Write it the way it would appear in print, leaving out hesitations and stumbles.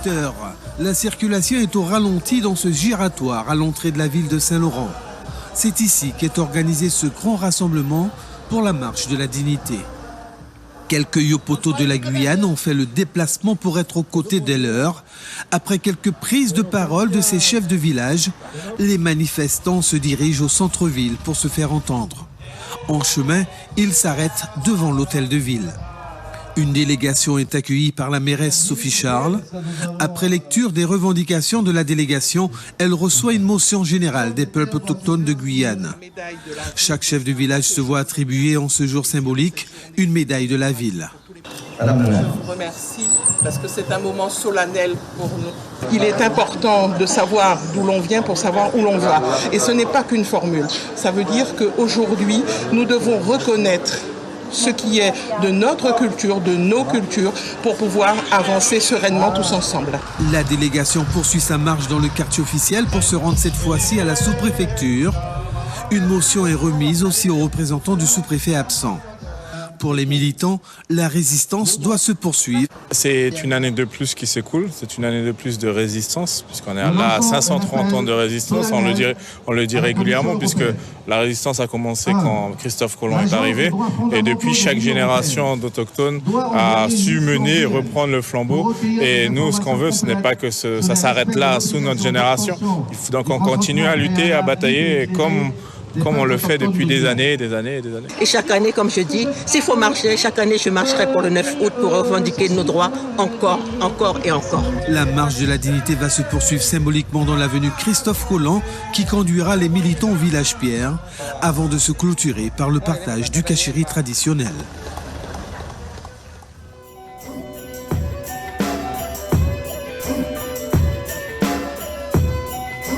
18h, la circulation est au ralenti dans ce giratoire à l'entrée de la ville de Saint-Laurent. C'est ici qu'est organisé ce grand rassemblement pour la marche de la dignité. Quelques yopotos de la Guyane ont fait le déplacement pour être aux côtés des leurs. Après quelques prises de parole de ces chefs de village, les manifestants se dirigent au centre-ville pour se faire entendre. En chemin, ils s'arrêtent devant l'hôtel de ville. Une délégation est accueillie par la mairesse Sophie Charles. Après lecture des revendications de la délégation, elle reçoit une motion générale des peuples autochtones de Guyane. Chaque chef de village se voit attribuer en ce jour symbolique une médaille de la ville. Je vous remercie parce que c'est un moment solennel pour nous. Il est important de savoir d'où l'on vient pour savoir où l'on va. Et ce n'est pas qu'une formule. Ça veut dire qu'aujourd'hui, nous devons reconnaître ce qui est de notre culture, de nos cultures, pour pouvoir avancer sereinement tous ensemble. La délégation poursuit sa marche dans le quartier officiel pour se rendre cette fois-ci à la sous-préfecture. Une motion est remise aussi aux représentants du sous-préfet absent. Pour les militants, la résistance doit se poursuivre. C'est une année de plus qui s'écoule, c'est une année de plus de résistance, puisqu'on est là à 530 ans de résistance, on le dit régulièrement, puisque la résistance a commencé quand Christophe Colomb est arrivé, et depuis, chaque génération d'autochtones a su mener et reprendre le flambeau, et nous, ce qu'on veut, ce n'est pas que ça s'arrête là sous notre génération. Donc on continue à lutter, à batailler, comme on le fait depuis des années. Et chaque année, comme je dis, s'il faut marcher, chaque année je marcherai pour le 9 août pour revendiquer nos droits encore et encore. La marche de la dignité va se poursuivre symboliquement dans l'avenue Christophe Colomb qui conduira les militants au village Pierre avant de se clôturer par le partage du cachiri traditionnel.